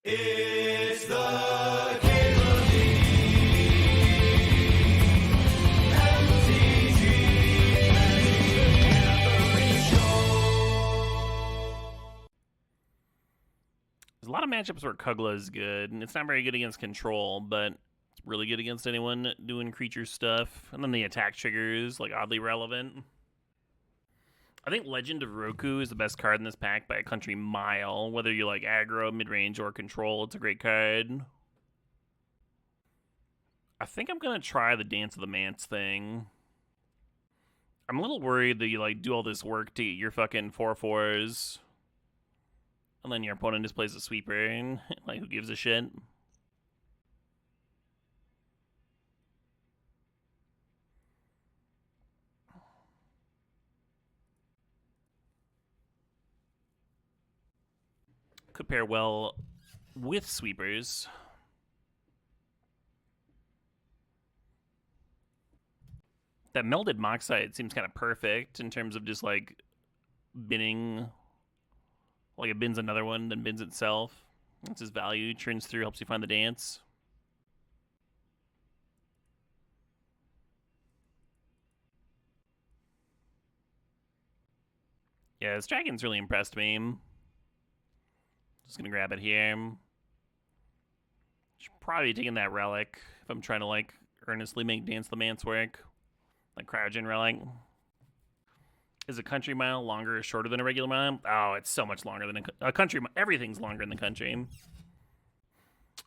It's the Cacophony. There's a lot of matchups where Kugla is good, and it's not very good against control, but it's really good against anyone doing creature stuff. And then the attack trigger is like oddly relevant. I think Legend of Roku is the best card in this pack by a country mile. Whether you like aggro, mid-range, or control, it's a great card. I think I'm going to try the Dance of the Manse thing. I'm a little worried that you like do all this work to get your fucking 4/4s. And then your opponent just plays a sweeper, and like, who gives a shit? Could pair well with sweepers. That Melded Moxide seems kind of perfect in terms of just like binning. Like it bins another one, then bins itself. That's his value. Churns through, helps you find the dance. Yeah, this dragon's really impressed me. Just gonna grab it here. Should probably be taking that relic if I'm trying to like earnestly make Dance the Manse work. Like Cryogen Relic. Is a country mile longer or shorter than a regular mile? Oh, it's so much longer than a country mile. Everything's longer in the country.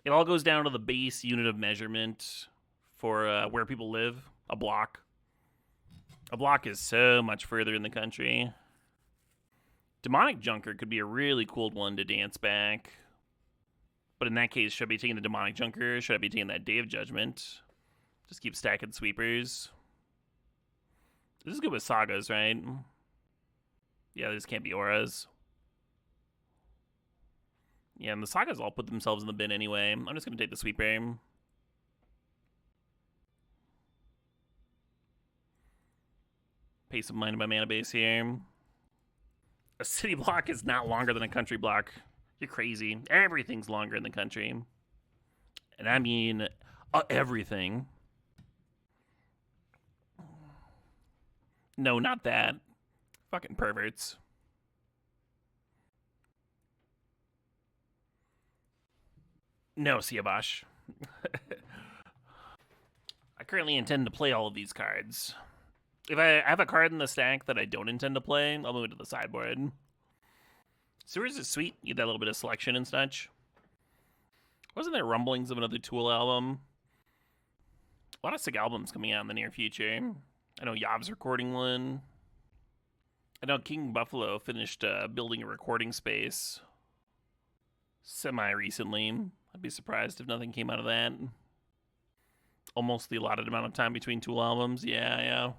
It all goes down to the base unit of measurement for where people live. A block. A block is so much further in the country. Demonic Junker could be a really cool one to dance back. But in that case, should I be taking the Demonic Junker? Should I be taking that Day of Judgment? Just keep stacking sweepers. This is good with sagas, right? Yeah, this can't be auras. Yeah, and the sagas all put themselves in the bin anyway. I'm just going to take the sweeper. Pace of mind in my mana base here. A city block is not longer than a country block. You're crazy. Everything's longer in the country. And I mean everything. No, not that. Fucking perverts. No, Siabash. I currently intend to play all of these cards. If I have a card in the stack that I don't intend to play, I'll move it to the sideboard. Sewers is sweet. You get that little bit of selection and such. Wasn't there rumblings of another Tool album? A lot of sick albums coming out in the near future. I know Yav's recording one. I know King Buffalo finished building a recording space semi-recently. I'd be surprised if nothing came out of that. Almost the allotted amount of time between Tool albums. Yeah.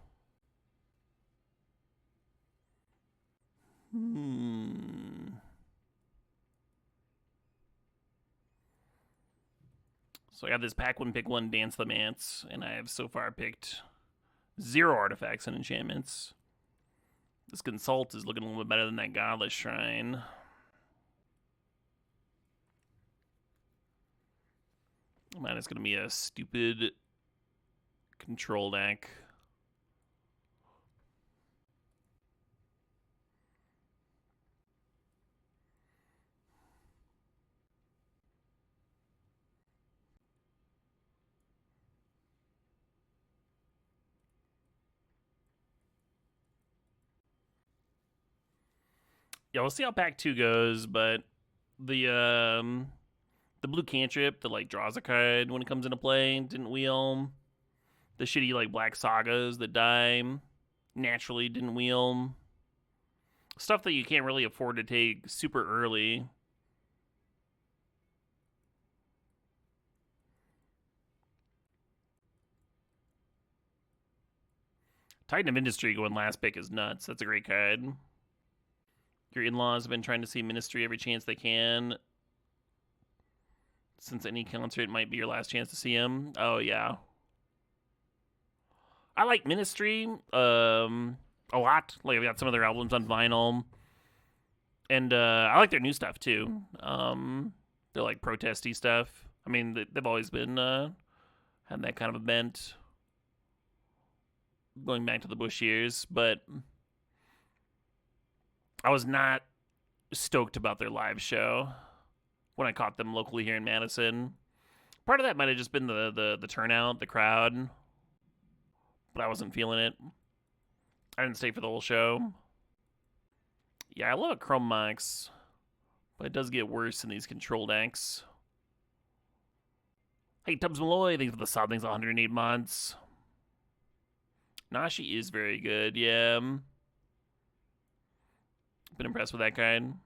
So I got this pack one, pick one, Dance the Manse, and I have so far picked 0 artifacts and enchantments. This Consult is looking a little bit better than that Godless Shrine. Man, it's going to be a stupid control deck. Yeah, we'll see how pack 2 goes, but the blue cantrip that like draws a card when it comes into play didn't wheel. The shitty like black sagas that die naturally didn't wheel. Stuff that you can't really afford to take super early. Titan of Industry going last pick is nuts. That's a great card. Your in-laws have been trying to see Ministry every chance they can. Since any concert might be your last chance to see him. Oh, yeah. I like Ministry a lot. Like, I've got some of their albums on vinyl. And I like their new stuff, too. They're like protesty stuff. I mean, they've always been had that kind of a bent going back to the Bush years, but I was not stoked about their live show when I caught them locally here in Madison. Part of that might have just been the turnout, the crowd, but I wasn't feeling it. I didn't stay for the whole show. Yeah, I love a Chrome Mox, but it does get worse in these control decks. Hey, Tubbs Malloy, thanks for the sub. Thanks 108 months. Nashi is very good, yeah. Been impressed with that kind.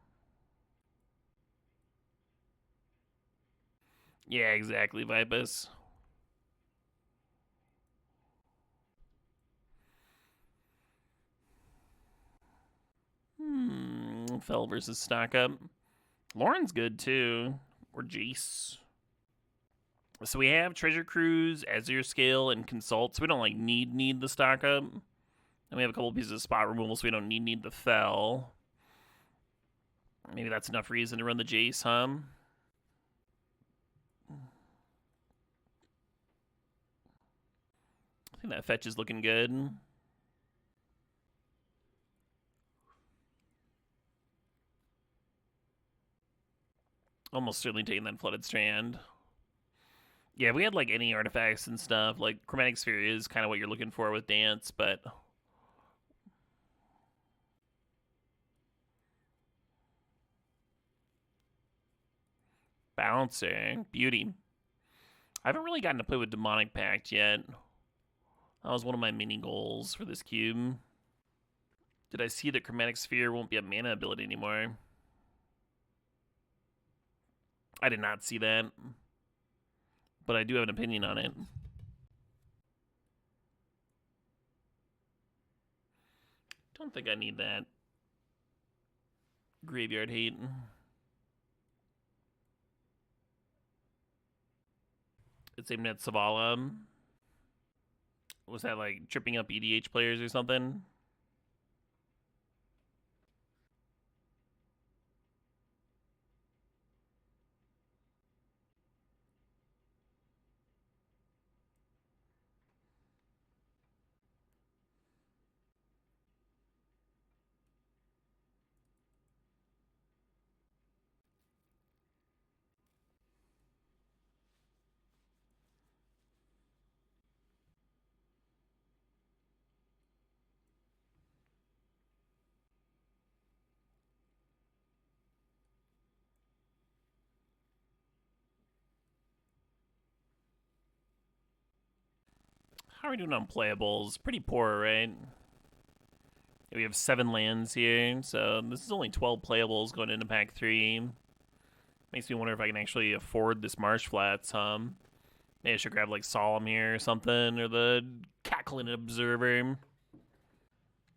Yeah, exactly, Vipus. Fell versus Stock Up. Lauren's good too. Or Jace. So we have Treasure Cruise, Azurescale, and Consult. So we don't like need the Stock Up. And we have a couple pieces of spot removal, so we don't need the Fell. Maybe that's enough reason to run the Jace, huh? I think that fetch is looking good. Almost certainly taking that Flooded Strand. Yeah, if we had like any artifacts and stuff, like Chromatic Sphere is kind of what you're looking for with Dance, but Bouncer, beauty. I haven't really gotten to play with Demonic Pact yet. That was one of my mini goals for this cube. Did I see that Chromatic Sphere won't be a mana ability anymore? I did not see that, but I do have an opinion on it. Don't think I need that graveyard hate. It's aimed at Savala. Was that like tripping up EDH players or something? How are we doing on playables? Pretty poor, right? We have 7 lands here, so this is only 12 playables going into pack 3. Makes me wonder if I can actually afford this Marsh Flats, Maybe I should grab like Solemn here or something, or the Cackling Observer.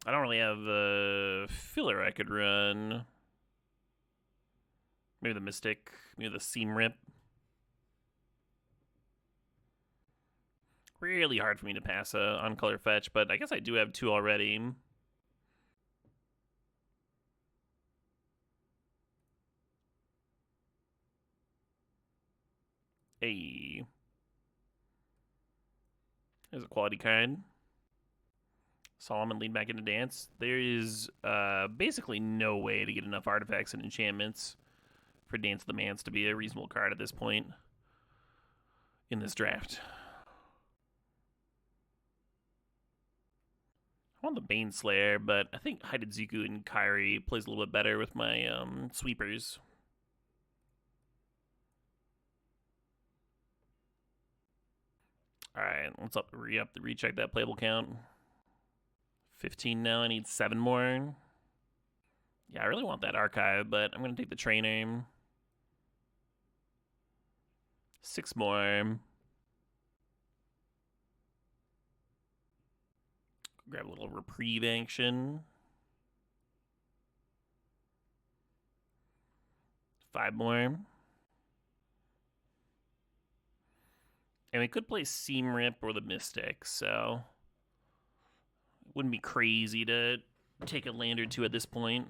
I don't really have the filler I could run. Maybe the Mystic, maybe the Seam Rip. Really hard for me to pass a on color fetch, but I guess I do have 2 already. Hey. There's a quality card. Solomon lead back into Dance. There is basically no way to get enough artifacts and enchantments for Dance of the Manse to be a reasonable card at this point in this draft. I want the Baneslayer, but I think Hidetsugu and Kairi plays a little bit better with my sweepers. Alright, let's recheck that playable count. 15 now, I need 7 more. Yeah, I really want that archive, but I'm going to take the trainer. 6 more. Grab a little reprieve action. 5 more. And we could play Seam Rip or the Mystic, so it wouldn't be crazy to take a land or 2 at this point.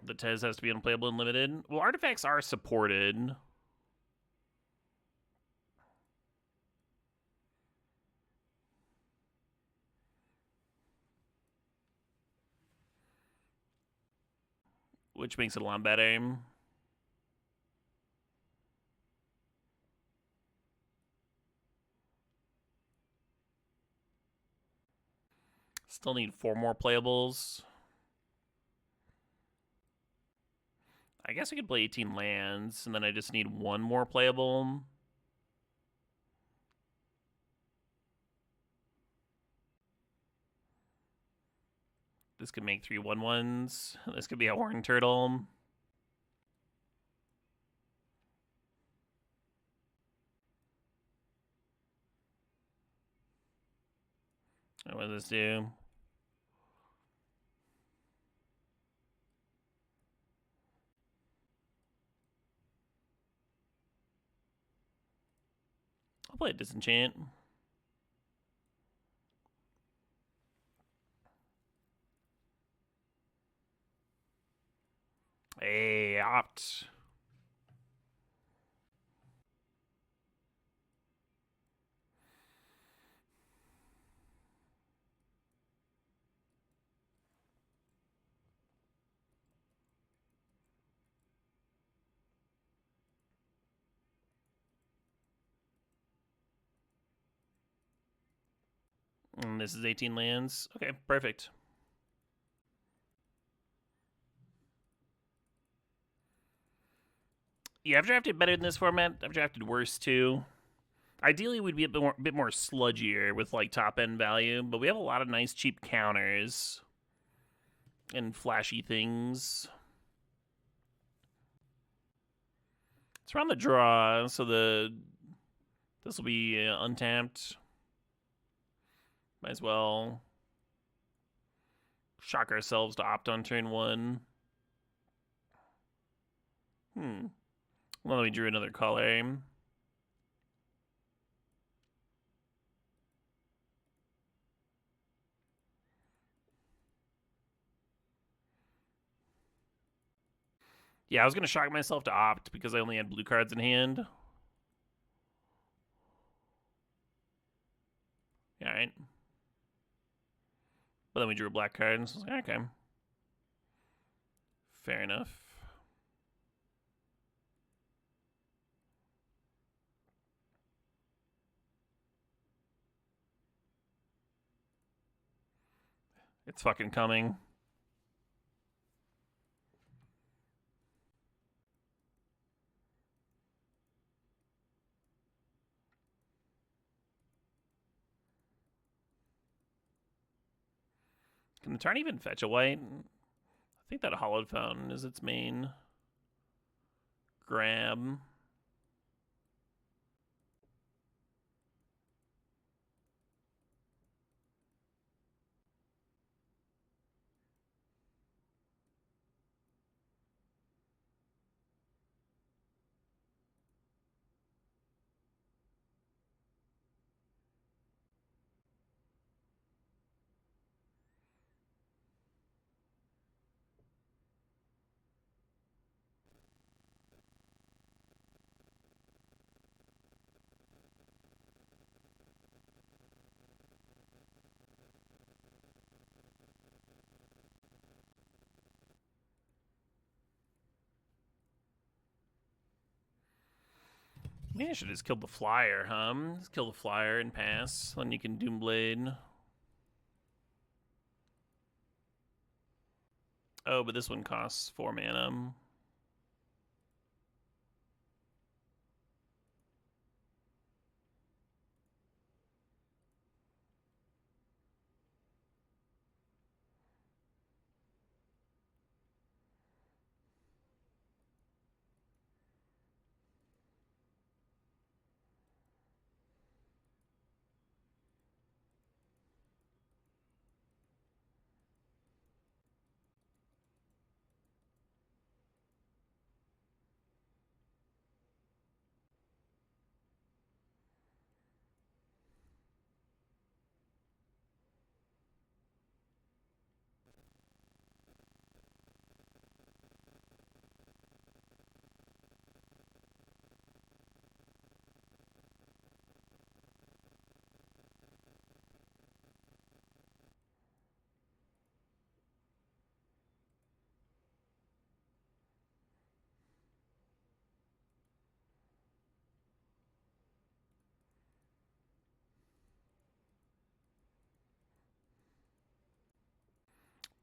The Tez has to be unplayable and limited. Well, artifacts are supported. Which makes it a lot better. Still need 4 more playables. I guess I could play 18 lands, and then I just need 1 more playable. This could make 3 1/1s. This could be a Horned Turtle. What does this do? I'll play a Disenchant. Hey, opt. And this is 18 lands. Okay, perfect. Yeah, I've drafted better than this format. I've drafted worse too. Ideally, we'd be a bit more sludgier with like top end value, but we have a lot of nice cheap counters and flashy things. It's around the draw, so this will be untapped. Might as well shock ourselves to opt on turn 1. Well, we drew another color. Yeah, I was going to shock myself to opt because I only had blue cards in hand. Alright. But then we drew a black card, and so I was like, okay. Fair enough. It's fucking coming. Can the Tarn even fetch a white? I think that Hallowed Fountain is its main grab. Maybe I should have just killed the flyer, huh? Just kill the flyer and pass. Then you can Doomblade. Oh, but this one costs 4 mana.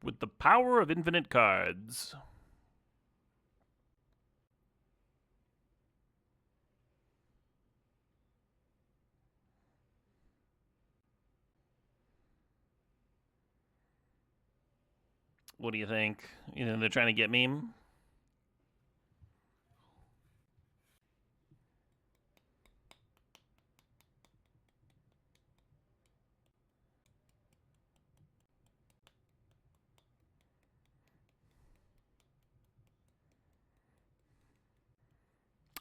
with the power of infinite cards. What do you think? You know, they're trying to get me?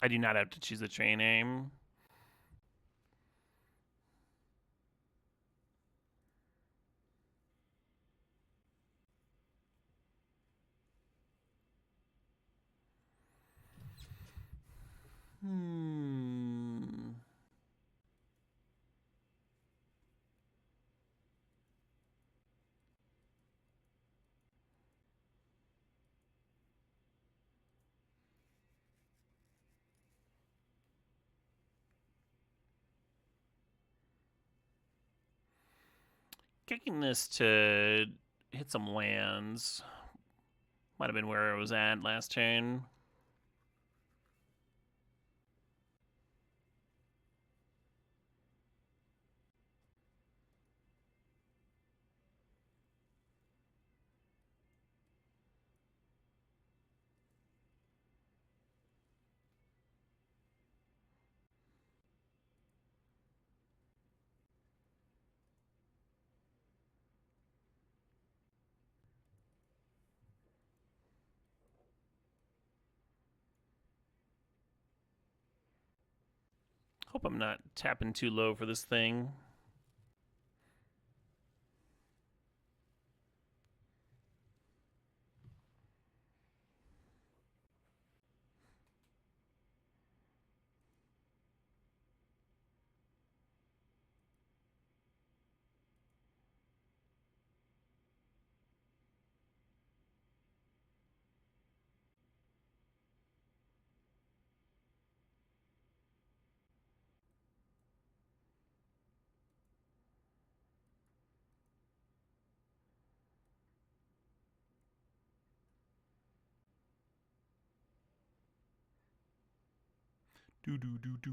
I do not have to choose a train name. Kicking this to hit some lands. Might have been where I was at last turn. Hope I'm not tapping too low for this thing. Do do do do.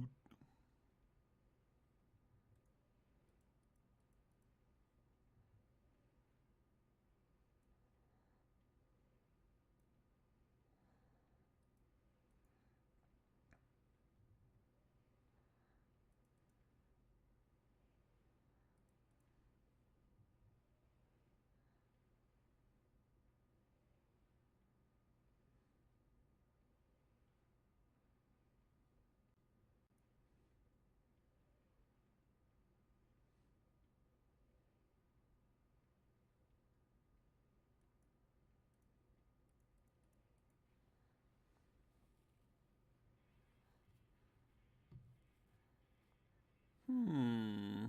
Hmm.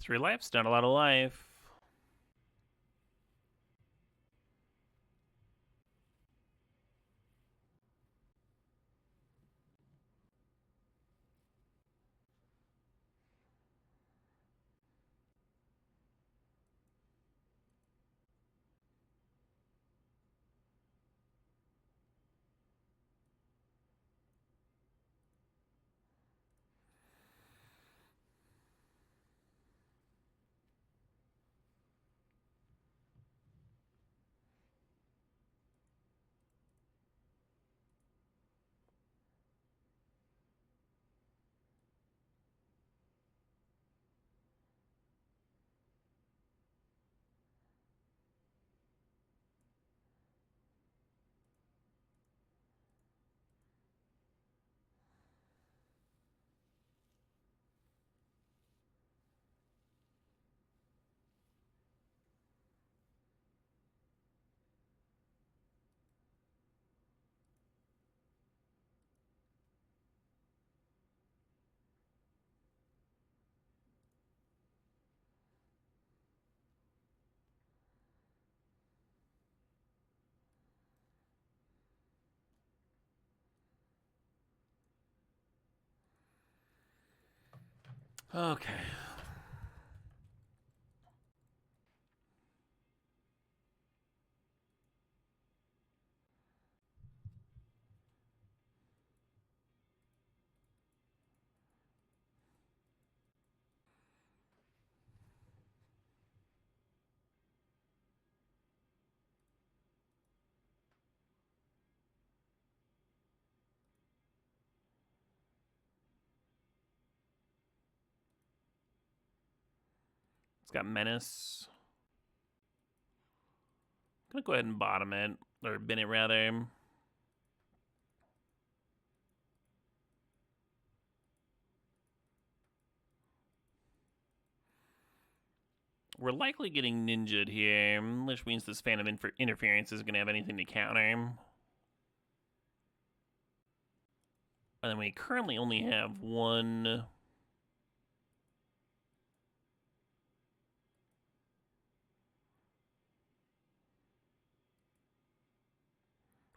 Three lives, not a lot of life. Okay. It's got Menace. I'm gonna go ahead and bottom it, or bin it rather. We're likely getting ninja'd here, which means this Phantom Interference isn't going to have anything to counter. And then we currently only have one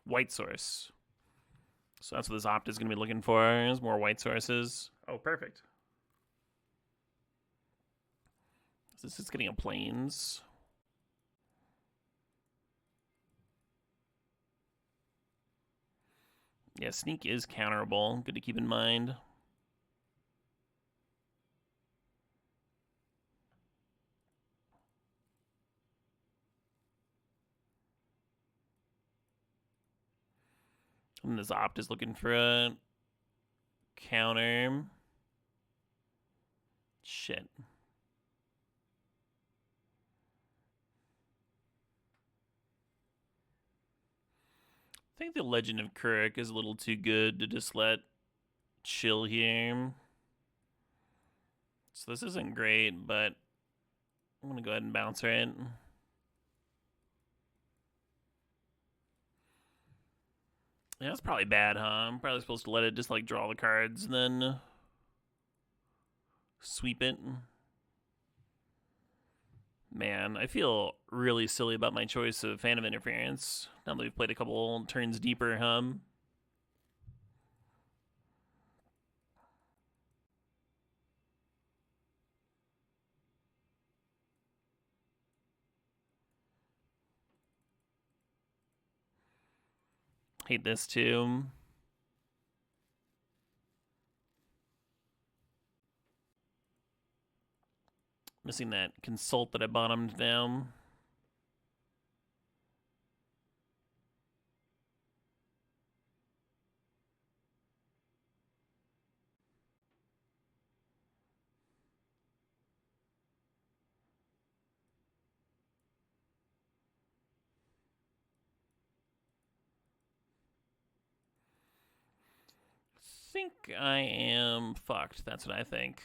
white source. So that's what this Opt is going to be looking for, is more white sources. Oh, perfect. This is getting a plains. Yeah, Sneak is counterable. Good to keep in mind. And this Opt is looking for a counter. Shit. I think the Legend of Kuruk is a little too good to just let chill here. So this isn't great, but I'm going to go ahead and bouncer it. Yeah, that's probably bad, huh? I'm probably supposed to let it just, like, draw the cards and then sweep it. Man, I feel really silly about my choice of Phantom Interference. Now that we've played a couple turns deeper, Hate this too. Missing that Consult that I bottomed down. I think I am fucked. That's what I think.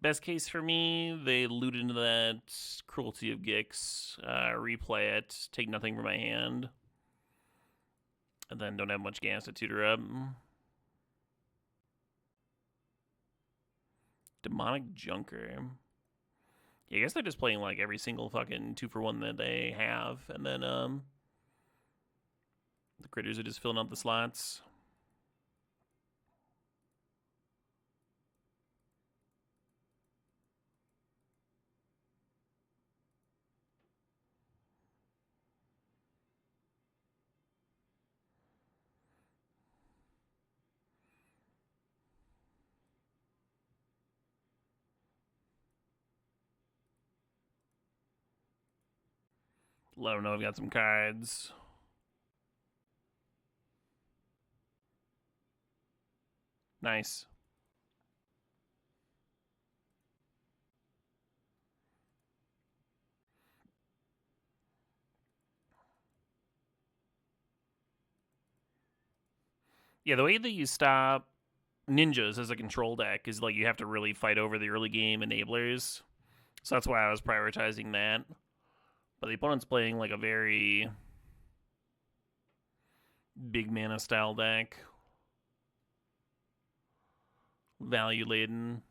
Best case for me, they loot into that Cruelty of Gix, replay it, take nothing from my hand, and then don't have much gas to tutor up. Demonic Junker. Yeah, I guess they're just playing like every single fucking 2-for-1 that they have, and then the critters are just filling out the slots. Let them know I've got some cards. Nice. Yeah, the way that you stop ninjas as a control deck is like you have to really fight over the early game enablers. So that's why I was prioritizing that. But the opponent's playing like a very big mana style deck. Value laden.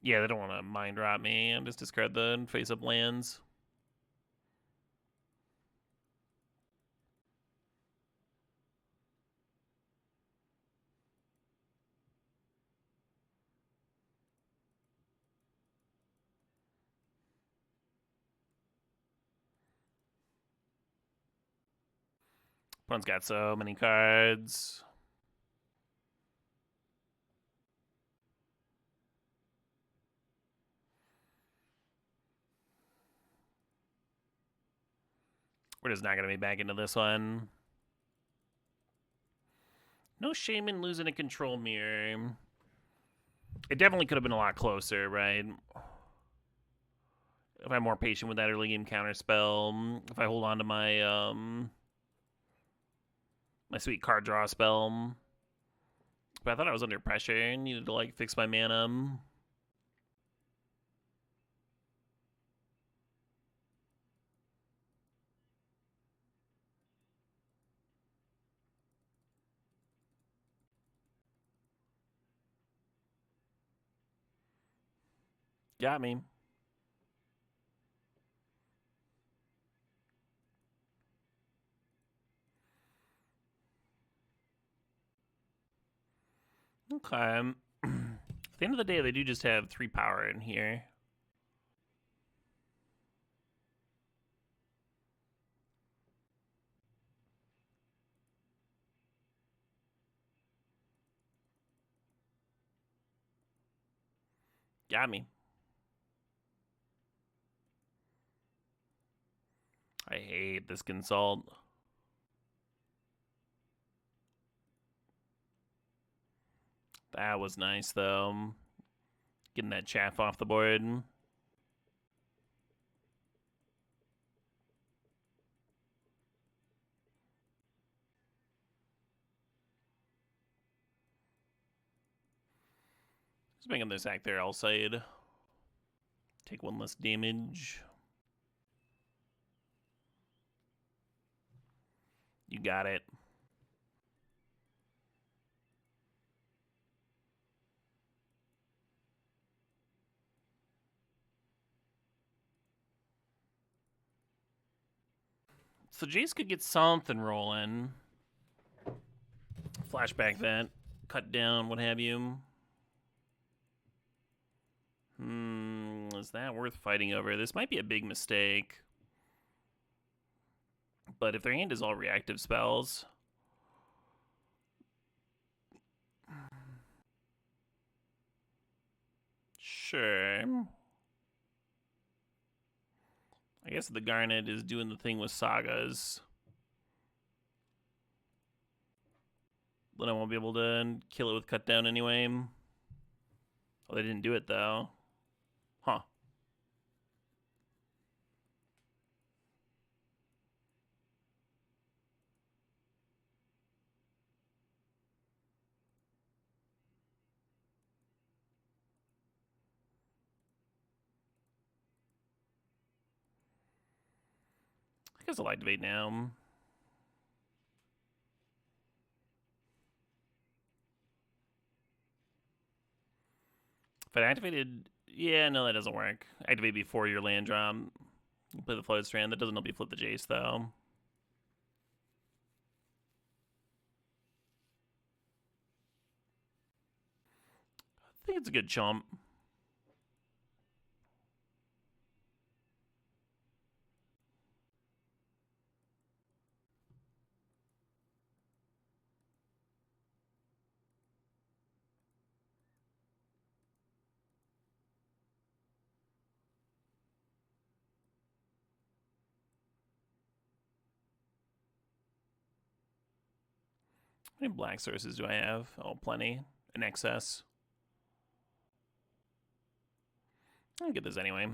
Yeah, they don't want to mind drop me and just discard the face-up lands. Opponent's got so many cards. We're just not going to be back into this one. No shame in losing a control mirror. It definitely could have been a lot closer, right? If I'm more patient with that early game counterspell, if I hold on to my my sweet card draw spell. But I thought I was under pressure and needed to like fix my mana. Got me. Okay. At the end of the day, they do just have 3 power in here. Got me. I hate this consult. That was nice, though. Getting that chaff off the board. Just making this act there, Alseid. Take 1 less damage. You got it. So Jace could get something rolling. Flashback that. Cut down, what have you. Is that worth fighting over? This might be a big mistake. But if their hand is all reactive spells... Sure. I guess the Garnet is doing the thing with sagas. Then I won't be able to kill it with cut down anyway. Oh, they didn't do it though. Huh. I guess I'll activate now. If I activated... Yeah, no, that doesn't work. Activate before your land drop. You play the Flooded Strand. That doesn't help you flip the Jace, though. I think it's a good chump. How many black sources do I have? Oh, plenty. In excess. I'll get this anyway.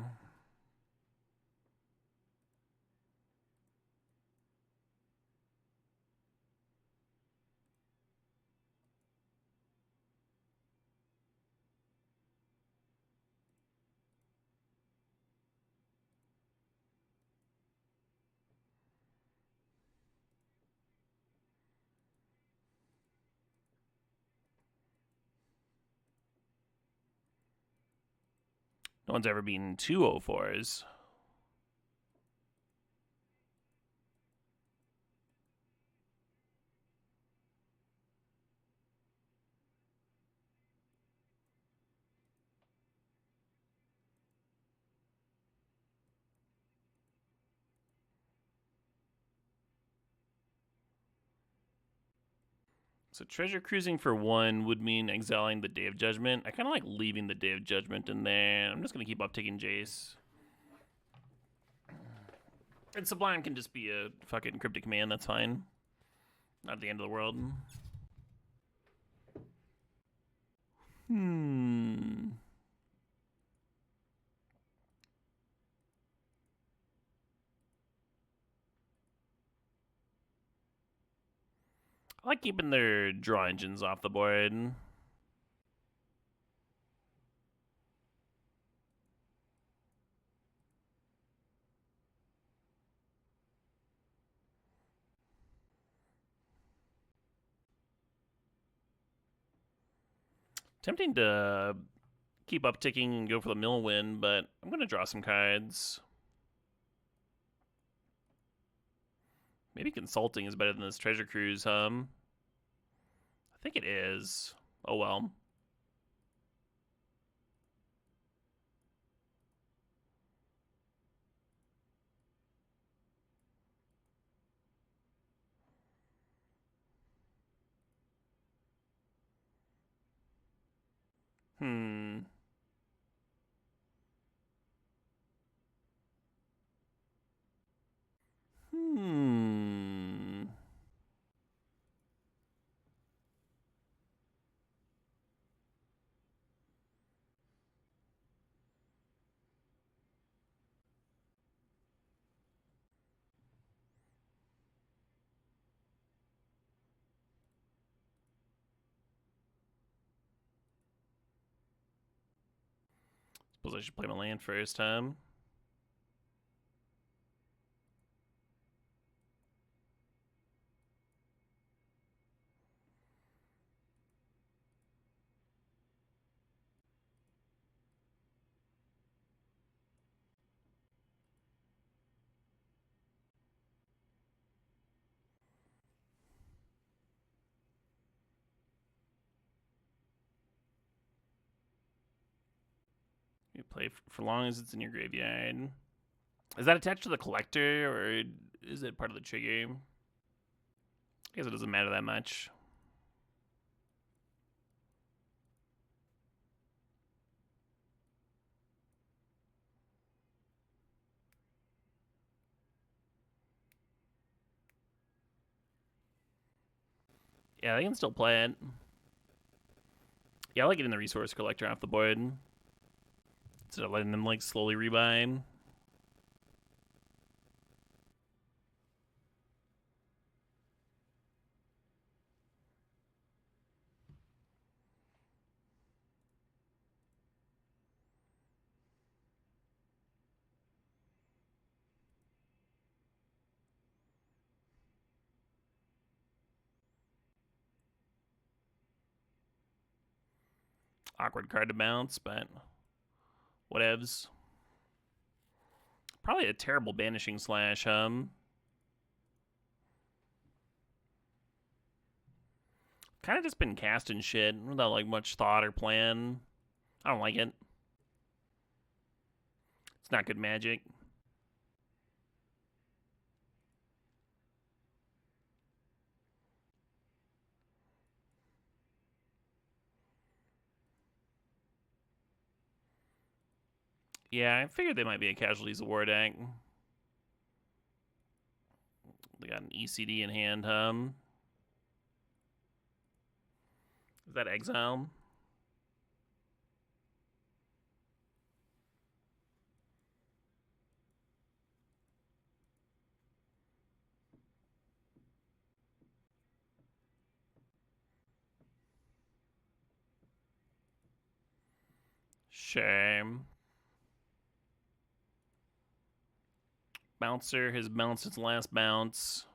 No one's ever beaten 204s. So treasure cruising for 1 would mean exiling the Day of Judgment. I kind of like leaving the Day of Judgment in there. I'm just going to keep upticking Jace. And Sublime can just be a fucking cryptic command, that's fine. Not the end of the world. I like keeping their draw engines off the board. Tempting to keep upticking and go for the mill win, but I'm going to draw some cards. Maybe Consulting is better than this Treasure Cruise, I think it is. Oh well. Hmm. Suppose I should play my land first, You play for long as it's in your graveyard. Is that attached to the collector, or is it part of the trigger? I guess it doesn't matter that much. Yeah, they can still play it. Yeah, I like getting the resource collector off the board instead of letting them like slowly rebuy. Awkward card to bounce, but whatevs. Probably a terrible Banishing Slash, Kind of just been casting shit without like much thought or plan. I don't like it. It's not good magic. Yeah, I figured they might be a Casualties of War deck. They got an ECD in hand, Is that Exile? Shame. Bouncer has bounced its last bounce.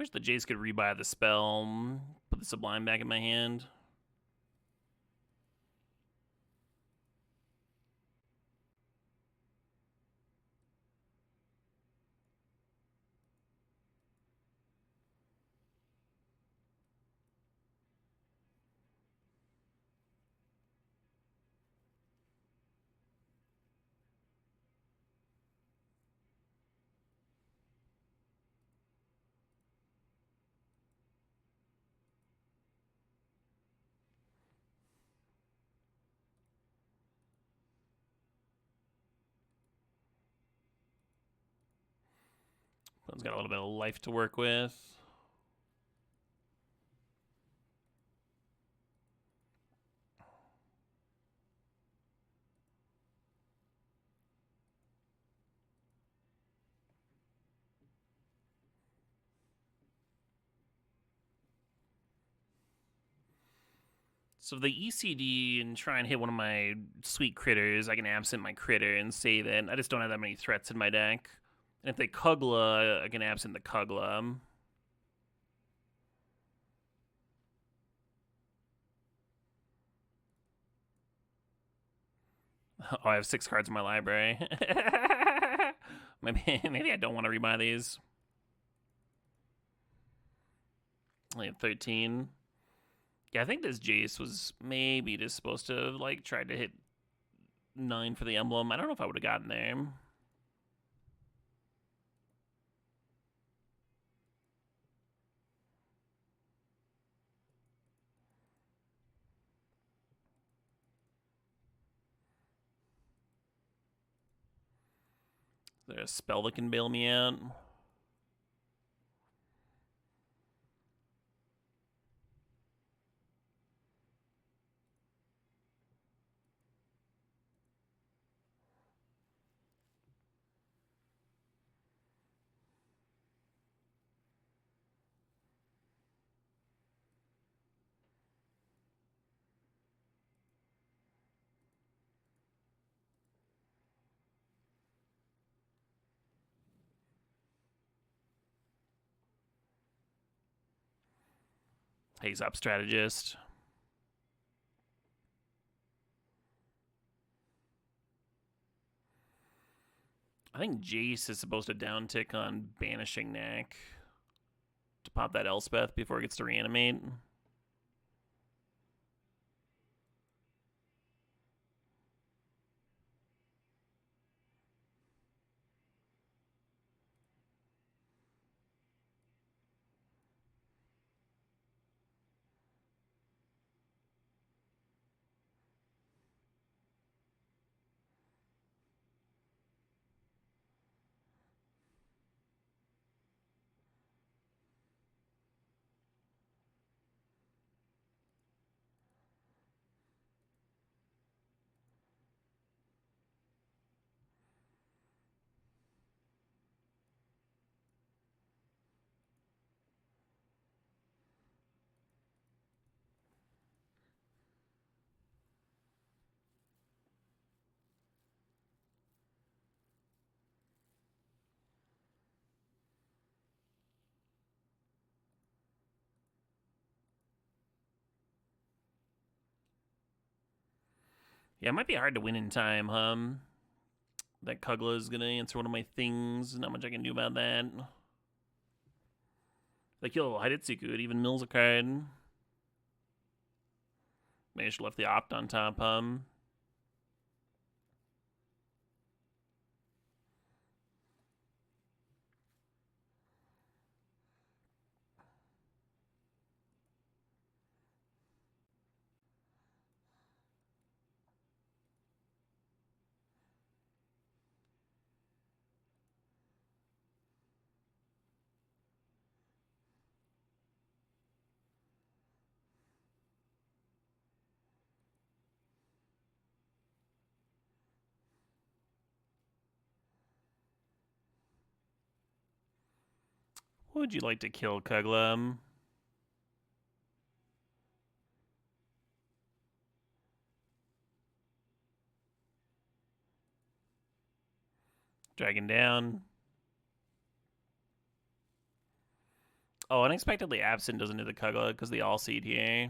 Wish the Jace could rebuy the spell. Put the Sublime back in my hand. One's got a little bit of life to work with. So the ECD and try and hit one of my sweet critters, I can absent my critter and save it. I just don't have that many threats in my deck. And if they Kugla, I can absent the Kugla. Oh, I have 6 cards in my library. Maybe I don't want to rebuy these. I have 13. Yeah, I think this Jace was maybe just supposed to have, like, tried to hit 9 for the emblem. I don't know if I would have gotten there. Is there a spell that can bail me out? Haze up strategist. I think Jace is supposed to downtick on Banishing Neck to pop that Elspeth before it gets to reanimate. Yeah, it might be hard to win in time, huh? That Kugla is going to answer one of my things. Not much I can do about that. They kill Hidetsugu, it even mills a card. Maybe I should have left the Opt on top, What would you like to kill, Kugla? Dragon down. Oh, Unexpectedly Absent doesn't hit the Kugla because the Alseid here.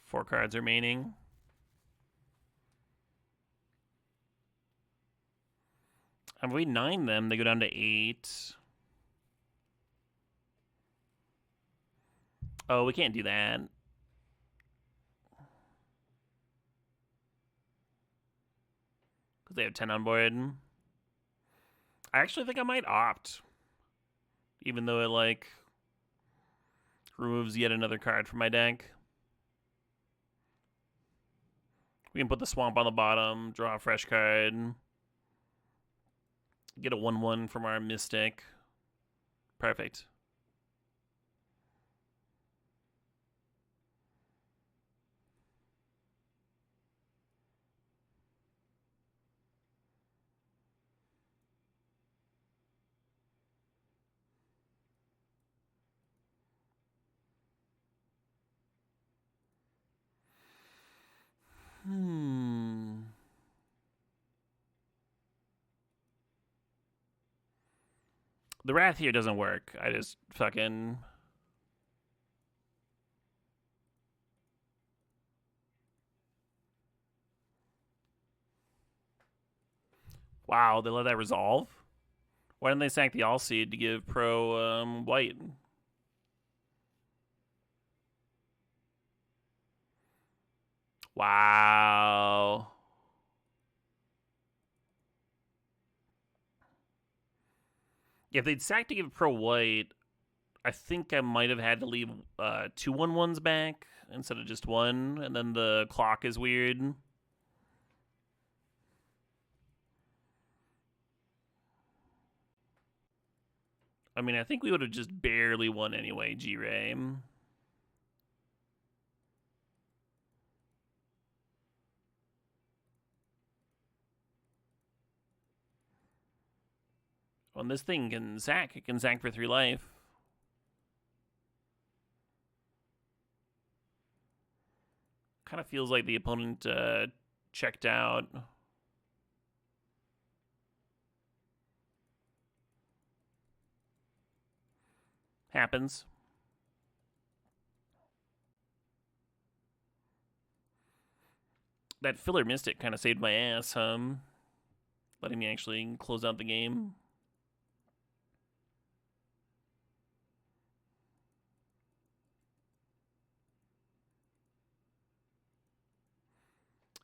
Four cards remaining. If we 9 them, they go down to 8. Oh, we can't do that. Because they have 10 on board. I actually think I might opt. Even though it, like, removes yet another card from my deck. We can put the Swamp on the bottom, draw a fresh card. Get a 1/1 from our Mystic. Perfect. The Wrath here doesn't work. I just fucking... Wow, they let that resolve? Why didn't they sack the Alseid to give pro white? Wow. If they'd sacked to give pro white, I think I might have had to leave 2 1/1s back instead of just one, and then the clock is weird. I mean, I think we would have just barely won anyway, G-Ray. When this thing can sack, it can sack for 3 life. Kind of feels like the opponent checked out. Happens. That filler Mystic kind of saved my ass, letting me actually close out the game.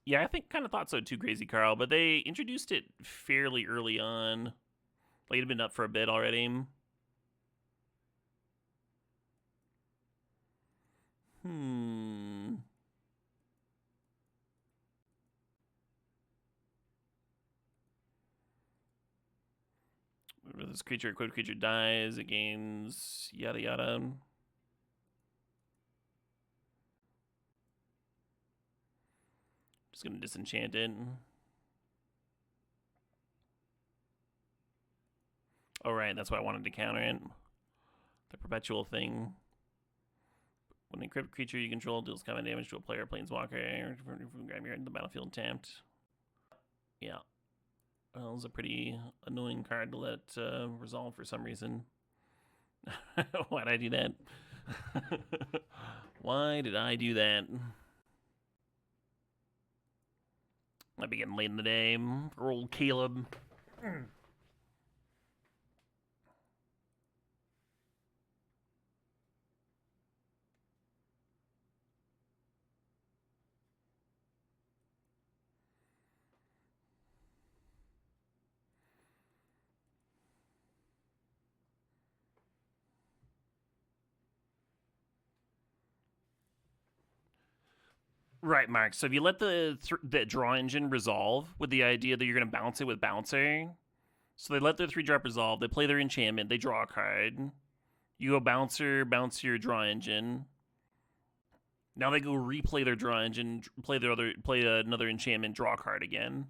Yeah, I kind of thought so too, Crazy Carl, but they introduced it fairly early on. Like, it had been up for a bit already. Whenever this equipped creature dies, it gains yada yada. Just gonna disenchant it. Oh, right, that's why I wanted to counter it. The perpetual thing. When an equipped creature you control deals combat damage to a player, planeswalker, grab your the battlefield tapped. Yeah. Well, it was a pretty annoying card to let resolve for some reason. Why'd I do that? Why did I do that? Might be getting late in the day for old Caleb. Right, Mark. So if you let the draw engine resolve with the idea that you're going to bounce it with Bouncer, so they let their 3-drop resolve, they play their enchantment, they draw a card. You go Bouncer, bounce your draw engine. Now they go replay their draw engine, play another enchantment, draw a card again.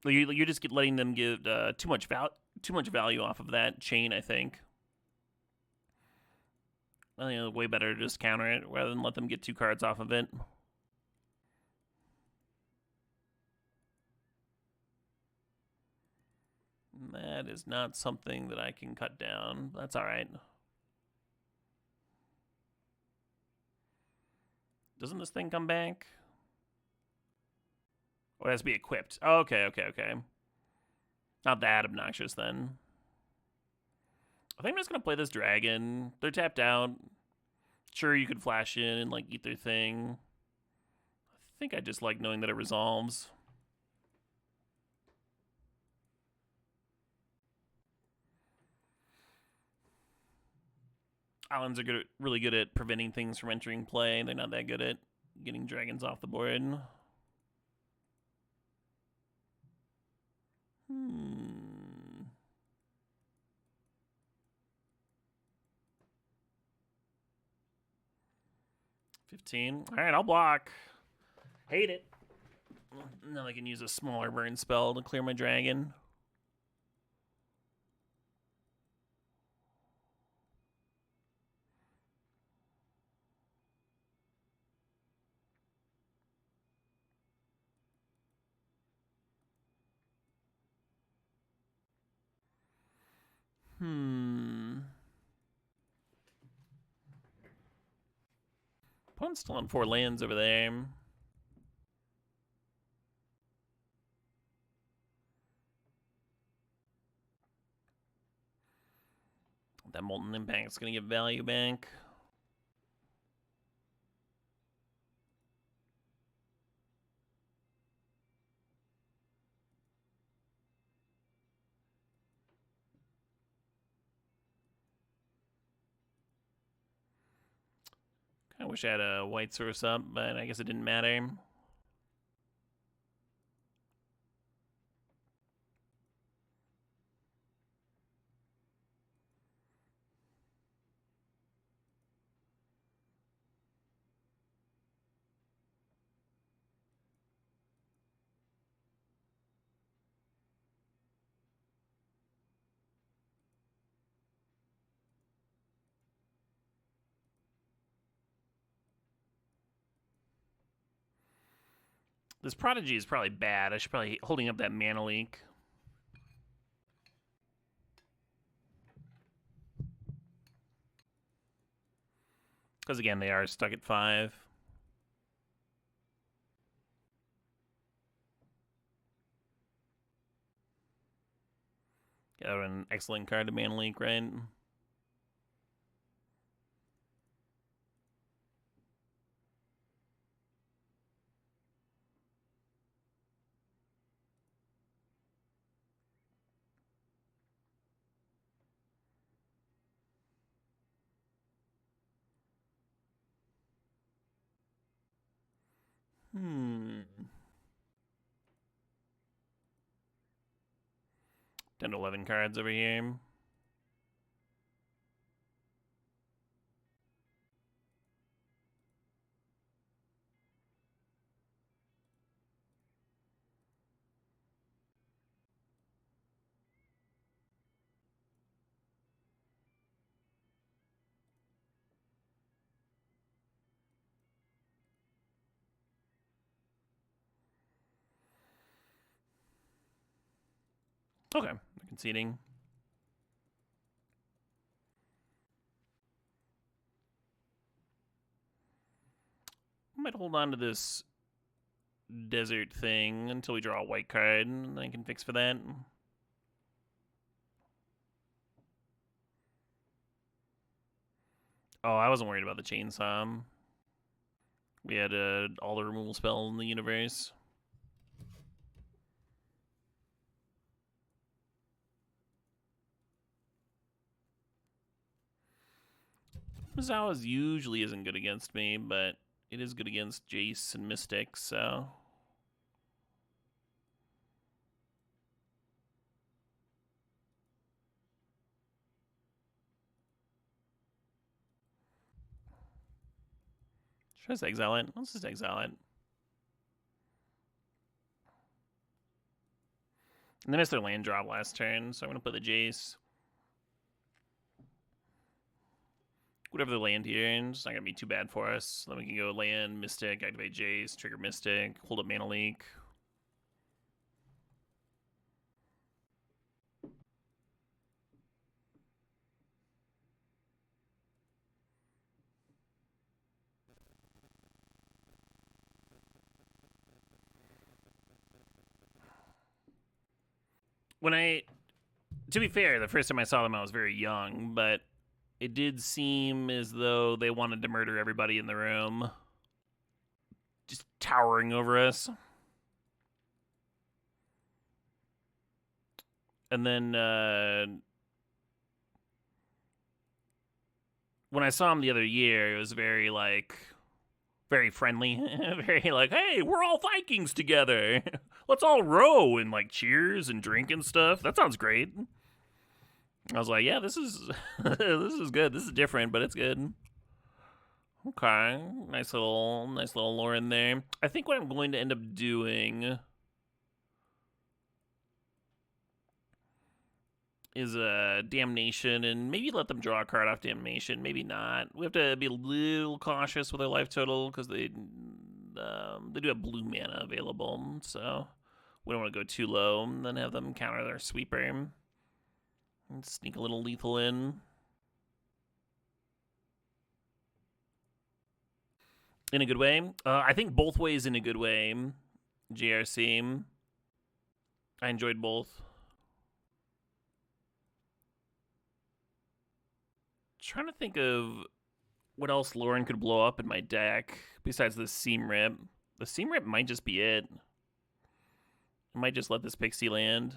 You're just letting them give too much too much value off of that chain, I think. I think it's way better to just counter it rather than let them get 2 cards off of it. That is not something that I can cut down. That's all right. Doesn't this thing come back? Oh, it has to be equipped. Oh, okay. Not that obnoxious then. I think I'm just going to play this dragon. They're tapped out. Sure, you could flash in and like eat their thing. I think I just like knowing that it resolves. Islands are really good at preventing things from entering play. They're not that good at getting dragons off the board. Hmm. 15. All right, I'll block. Hate it. Now I can use a smaller burn spell to clear my dragon. Opponent's still on 4 lands over there. That Molten Impact's going to get value back. I wish I had a white source up, but I guess it didn't matter. This Prodigy is probably bad. I should probably holding up that mana leak. Because again, they are stuck at 5. Got an excellent card to mana leak, right? Hmm. 10 to 11 cards over here. Okay, they're conceding. I might hold on to this desert thing until we draw a white card, and then I can fix for that. Oh, I wasn't worried about the chainsaw. We had all the removal spells in the universe. Mizawa's usually isn't good against me, but it is good against Jace and Mystic, so... Should I just exile it? Let's just exile it. And they missed their land drop last turn, so I'm going to play the Jace. Whatever the land here, it's not going to be too bad for us. Then we can go land, Mystic, activate Jace, trigger Mystic, hold up Mana Leak. To be fair, the first time I saw them, I was very young, but it did seem as though they wanted to murder everybody in the room. Just towering over us. And then, when I saw him the other year, it was very, very friendly. Very hey, we're all Vikings together. Let's all row and, cheers and drink and stuff. That sounds great. I was like, yeah, this is this is good. This is different, but it's good. Okay, nice little lore in there. I think what I'm going to end up doing is a Damnation, and maybe let them draw a card off Damnation. Maybe not. We have to be a little cautious with our life total because they do have blue mana available, so we don't want to go too low and then have them counter their sweeper. And sneak a little lethal in. In a good way. I think both ways in a good way. JRC. I enjoyed both. Trying to think of what else Lauren could blow up in my deck besides the Seam Rip. The Seam Rip might just be it. I might just let this Pixie land.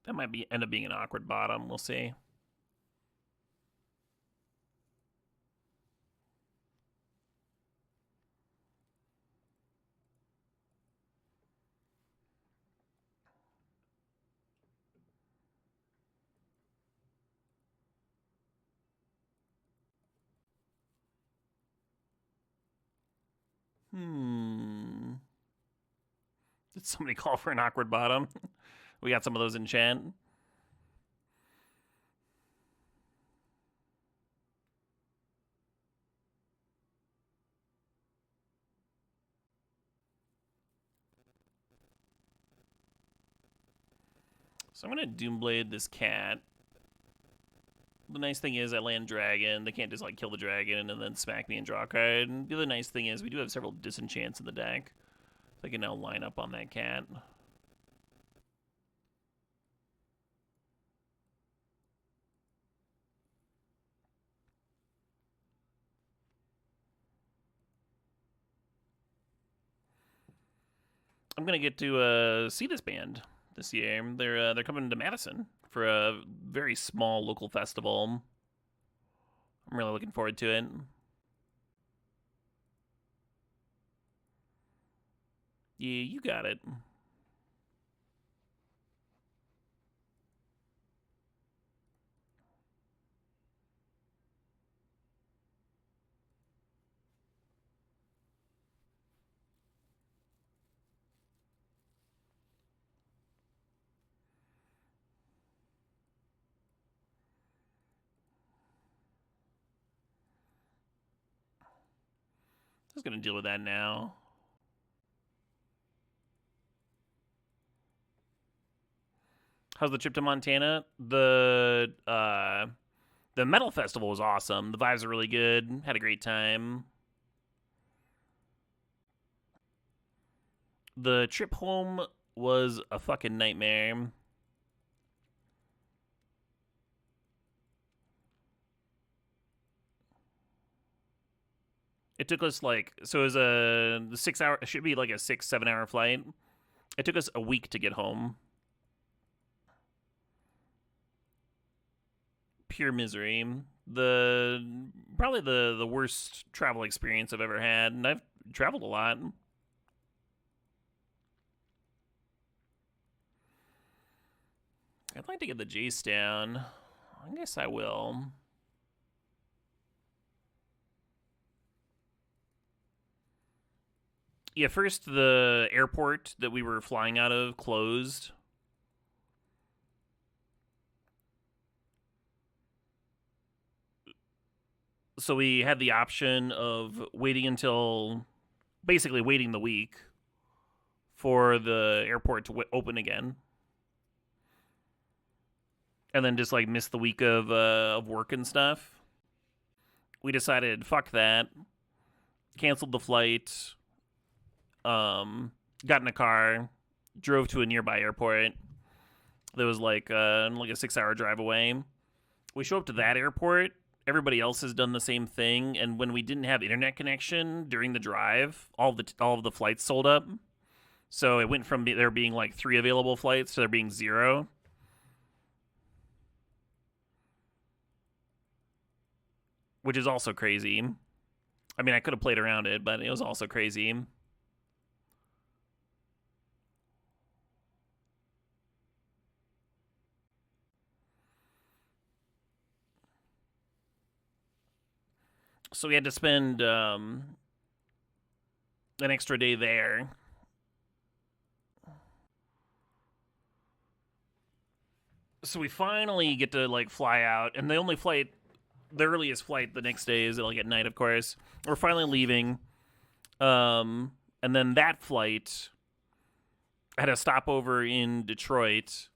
That might end up being an awkward bottom. We'll see. Did somebody call for an awkward bottom? We got some of those in chat. So I'm going to Doomblade this cat. The nice thing is I land dragon. They can't just kill the dragon and then smack me and draw a card. And the other nice thing is we do have several disenchants in the deck. They can now line up on that cat. I'm gonna get to see this band this year. They're coming to Madison for a very small local festival. I'm really looking forward to it. Yeah, you got it. I was gonna deal with that now. How's the trip to Montana? The metal festival was awesome. The vibes are really good. Had a great time. The trip home was a fucking nightmare. It took us like, so it was the 6 hour, it should be like a 6-7 hour flight. It took us a week to get home. Pure misery. Probably the worst travel experience I've ever had, and I've traveled a lot. I'd like to get the Jace down. I guess I will. Yeah, first the airport that we were flying out of closed. So we had the option of basically waiting the week for the airport to open again. And then just like miss the week of work and stuff. We decided, fuck that. Canceled the flight. Got in a car, drove to a nearby airport. That was like a 6-hour drive away. We show up to that airport. Everybody else has done the same thing, and when we didn't have internet connection during the drive, all of the flights sold up. So it went from there being like 3 available flights to there being 0. Which is also crazy. I mean, I could have played around it, but it was also crazy. So we had to spend an extra day there. So we finally get to like fly out, and the earliest flight the next day is like at night, of course. We're finally leaving. And then that flight had a stopover in Detroit,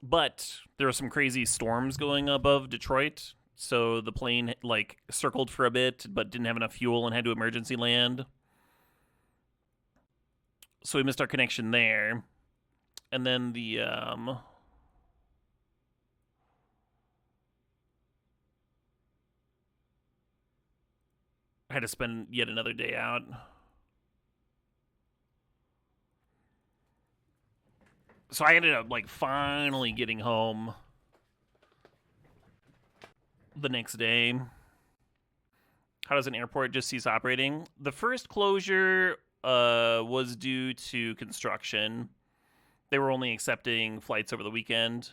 but there were some crazy storms going above Detroit. So the plane like circled for a bit, but didn't have enough fuel and had to emergency land. So we missed our connection there. And then I had to spend yet another day out. So I ended up like finally getting home the next day. How does an airport just cease operating? The first closure was due to construction. They were only accepting flights over the weekend.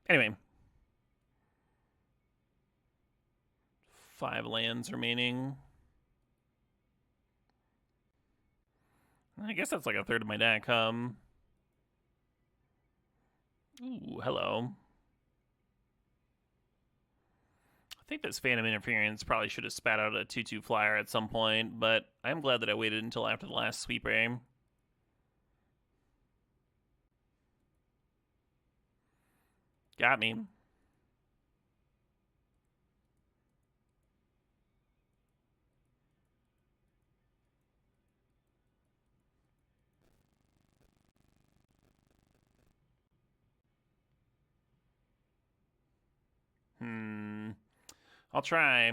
Anyway. 5 lands remaining. I guess that's like a third of my deck. Ooh, hello. I think this Phantom Interference probably should have spat out a 2/2 flyer at some point, but I'm glad that I waited until after the last sweeper. Got me. I'll try.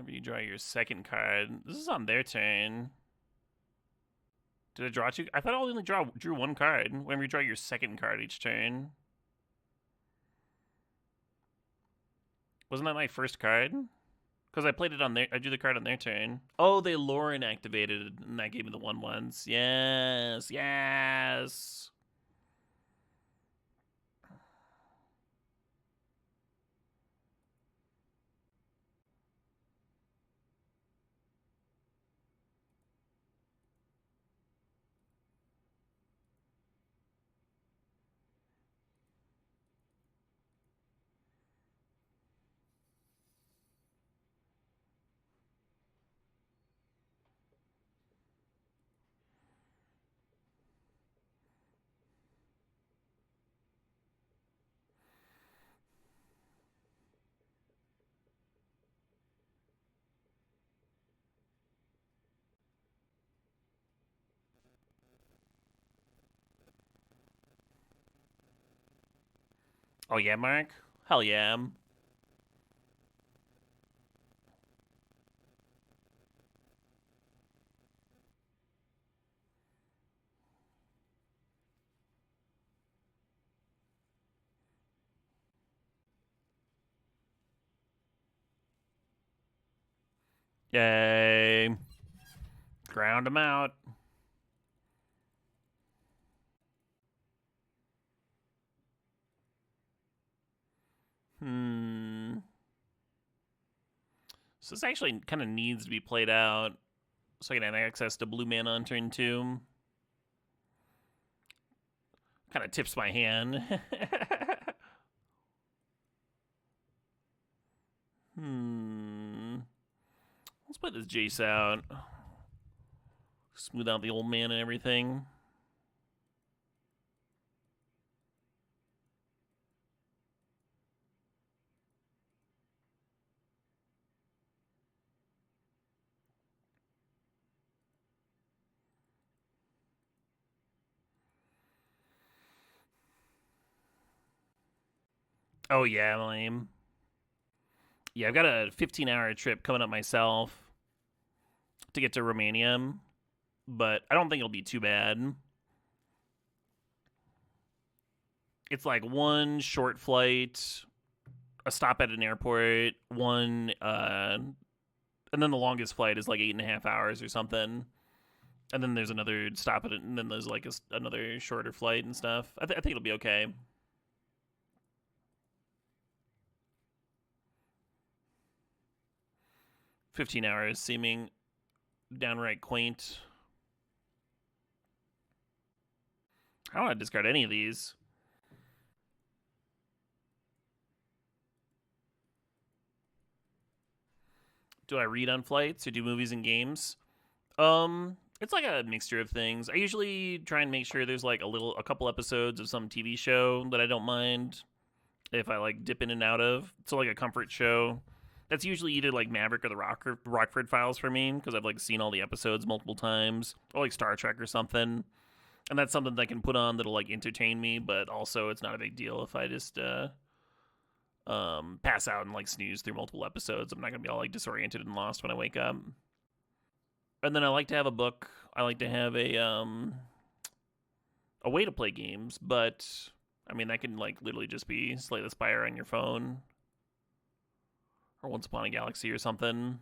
Whenever you draw your second card. This is on their turn. Did I draw two? I thought I only drew one card. Whenever you draw your second card each turn. Wasn't that my first card? Because I played it on their... I drew the card on their turn. Oh, they Lauren activated, and that gave me the 1/1s. Yes, yes. Oh, yeah, Mark? Hell yeah. Yay. Ground him out. So this actually kind of needs to be played out so I can have access to blue mana on turn 2. Kind of tips my hand. Let's put this Jace out. Smooth out the old man and everything. Oh, yeah, lame. Yeah, I've got a 15-hour trip coming up myself to get to Romania, but I don't think it'll be too bad. It's like one short flight, a stop at an airport, one, and then the longest flight is like 8.5 hours or something. And then there's another stop at it, and then there's like another shorter flight and stuff. I think it'll be okay. $15 seeming downright quaint. I don't want to discard any of these. Do I read on flights or do movies and games? It's like a mixture of things. I usually try and make sure there's like a couple episodes of some TV show that I don't mind if I like dip in and out of. So like a comfort show. That's usually either like Maverick or the Rockford Files for me, because I've like seen all the episodes multiple times, or like Star Trek or something. And that's something that I can put on that'll like entertain me, but also it's not a big deal if I just pass out and like snooze through multiple episodes. I'm not gonna be all like disoriented and lost when I wake up. And then I like to have a book. I like to have a way to play games, but I mean that can like literally just be Slay the Spire on your phone. Or Once Upon a Galaxy or something.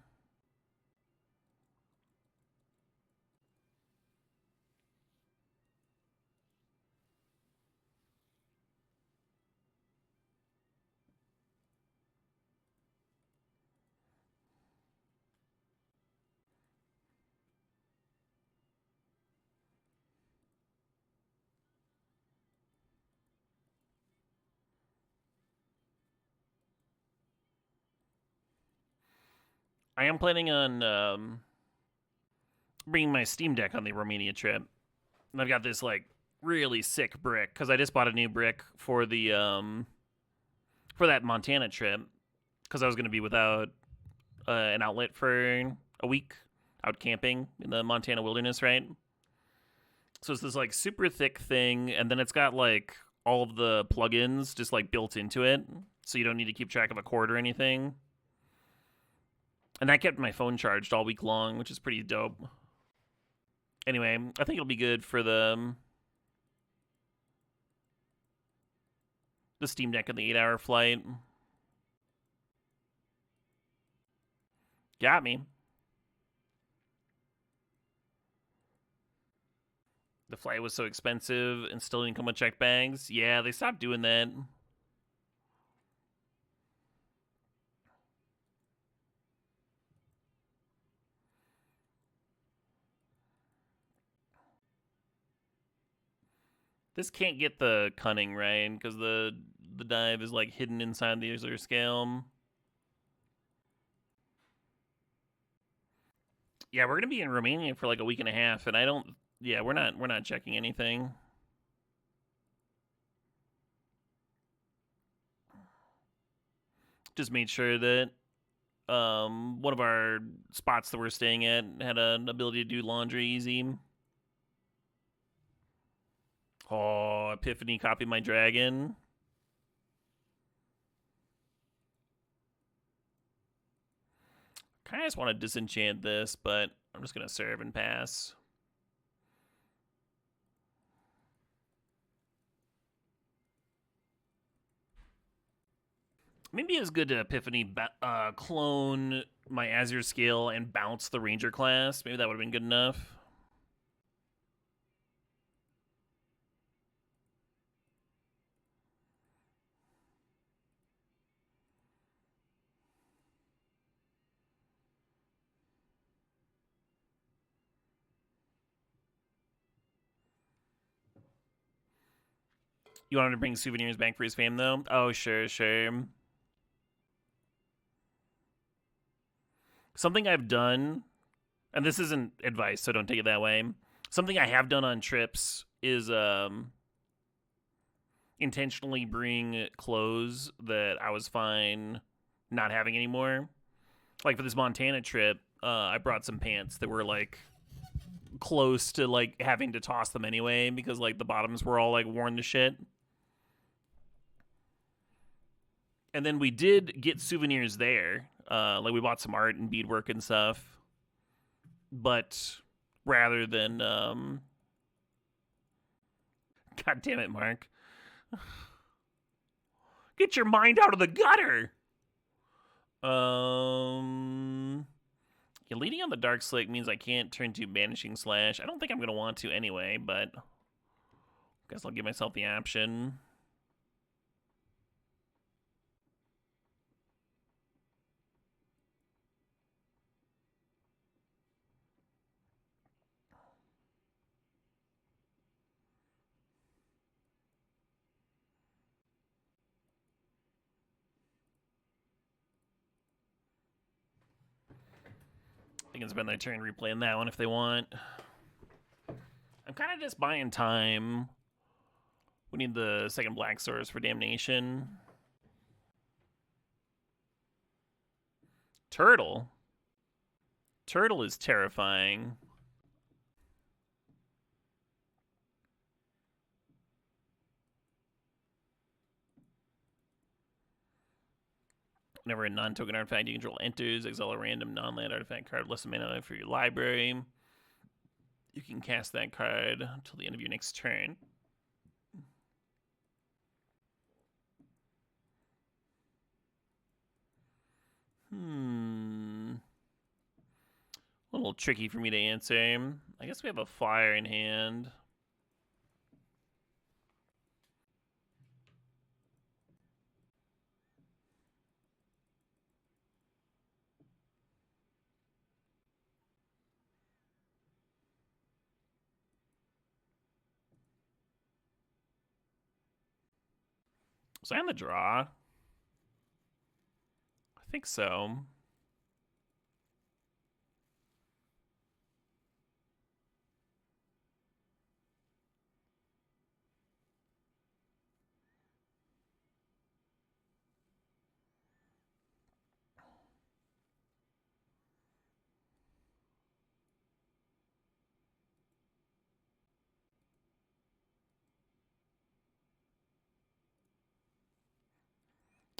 I am planning on bringing my Steam Deck on the Romania trip. And I've got this like really sick brick because I just bought a new brick for the for that Montana trip because I was going to be without an outlet for a week out camping in the Montana wilderness, right? So it's this like super thick thing, and then it's got like all of the plugins just like built into it, so you don't need to keep track of a cord or anything. And that kept my phone charged all week long, which is pretty dope. Anyway, I think it'll be good for the Steam Deck and the 8-hour flight. Got me. The flight was so expensive and still didn't come with check bags. Yeah, they stopped doing that. This can't get the cunning, right? Because the dive is like hidden inside the Azurescale. Yeah, we're gonna be in Romania for like a week and a half, and I don't. Yeah, we're not checking anything. Just made sure that one of our spots that we're staying at had an ability to do laundry easy. Oh, Epiphany copy my dragon. Kind of just want to disenchant this, but I'm just going to serve and pass. Maybe it's good to Epiphany clone my Azurescale and bounce the Ranger class. Maybe that would have been good enough. You wanted to bring souvenirs back for his fam, though? Oh, sure. Something I've done, and this isn't advice, so don't take it that way. Something I have done on trips is intentionally bring clothes that I was fine not having anymore. Like for this Montana trip, I brought some pants that were like close to like having to toss them anyway because like the bottoms were all like worn to shit. And then we did get souvenirs there. Like we bought some art and beadwork and stuff. But rather than God damn it, Mark. Get your mind out of the gutter. Yeah, leading on the Darkslick means I can't turn to Banishing Slash. I don't think I'm gonna want to anyway, but I guess I'll give myself the option. They can spend their turn replaying that one if they want. I'm kind of just buying time. We need the second black source for Damnation. Turtle? Turtle is terrifying. Whenever a non-token artifact you control enters, exile a random non-land artifact card less mana for your library. You can cast that card until the end of your next turn. A little tricky for me to answer. I guess we have a flyer in hand. Was I on the draw? I think so.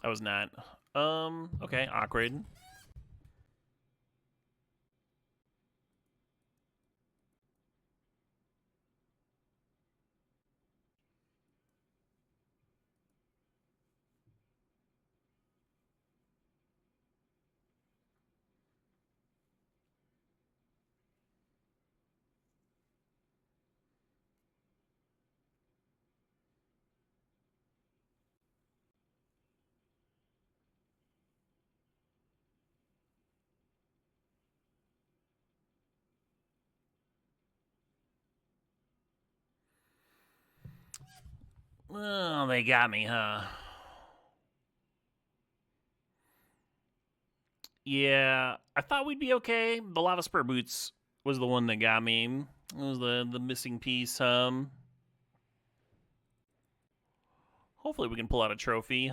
I was not. Okay, awkward. Oh, they got me, huh? Yeah, I thought we'd be okay. The Lava Spur Boots was the one that got me. It was the missing piece. Hopefully we can pull out a trophy.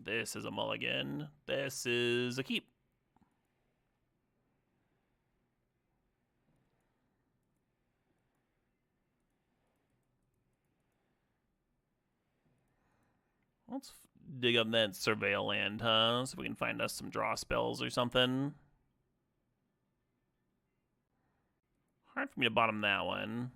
This is a mulligan. This is a keep. Let's dig up that surveil land, huh? So we can find us some draw spells or something. Hard for me to bottom that one.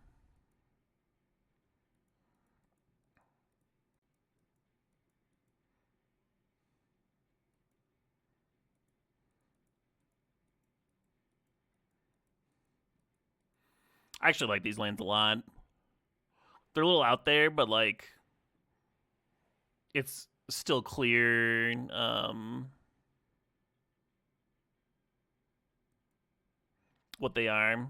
I actually like these lands a lot. They're a little out there, but like it's still clear. What they are.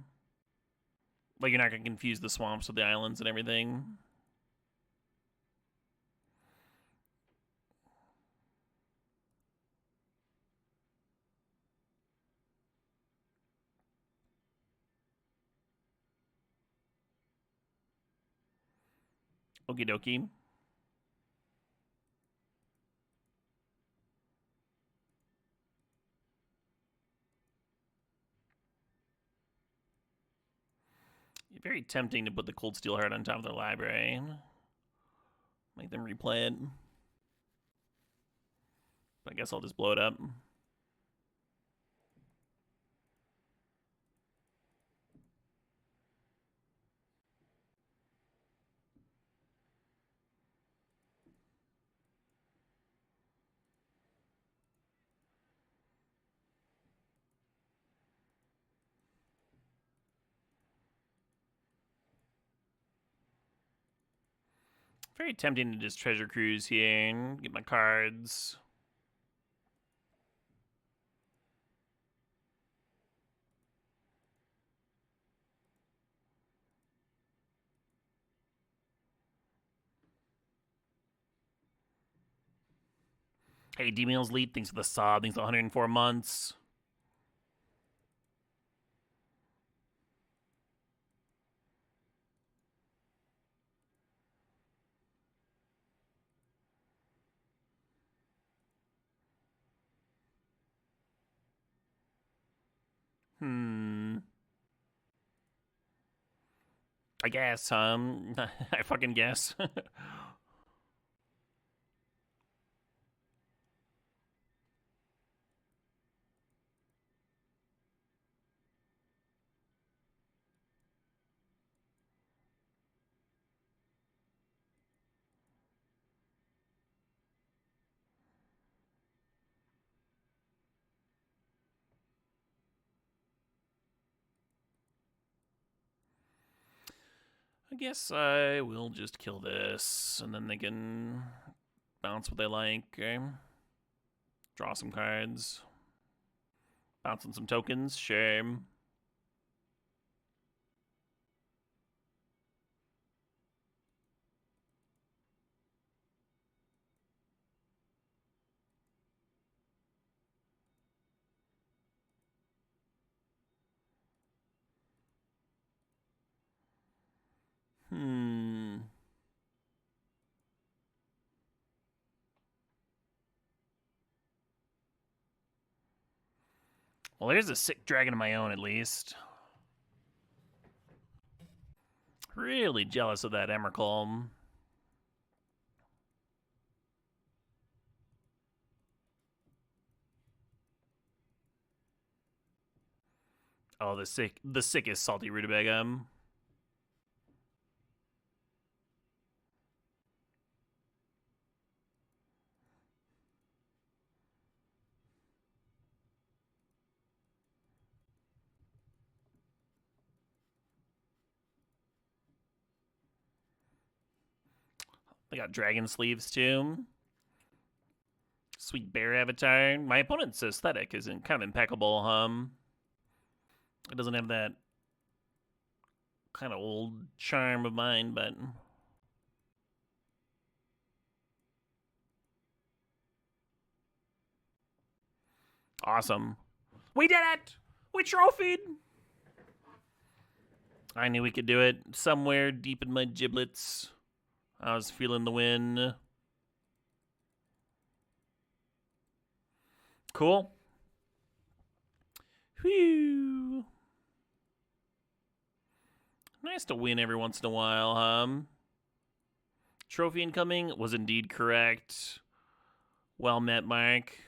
Like you're not gonna confuse the swamps with the islands and everything. Okie dokie. Very tempting to put the Cold Steel Heart on top of their library. Make them replay it. But I guess I'll just blow it up. Very tempting to just treasure cruise here and get my cards. Hey, D-Meals Lead, thanks for the sub, thanks for 104 months. I guess, I fucking guess. I guess I will just kill this, and then they can bounce what they like. Okay? Draw some cards. Bounce on some tokens. Shame. Well, there's a sick dragon of my own, at least. Really jealous of that Emrakul. Oh, the sickest salty rutabaga. They got dragon sleeves too. Sweet bear avatar. My opponent's aesthetic is kind of impeccable. It doesn't have that kind of old charm of mine, but Awesome. We did it! We trophied! I knew we could do it. Somewhere deep in my giblets, I was feeling the wind. Cool. Whew. Nice to win every once in a while, huh? Trophy incoming was indeed correct. Well met, Mike.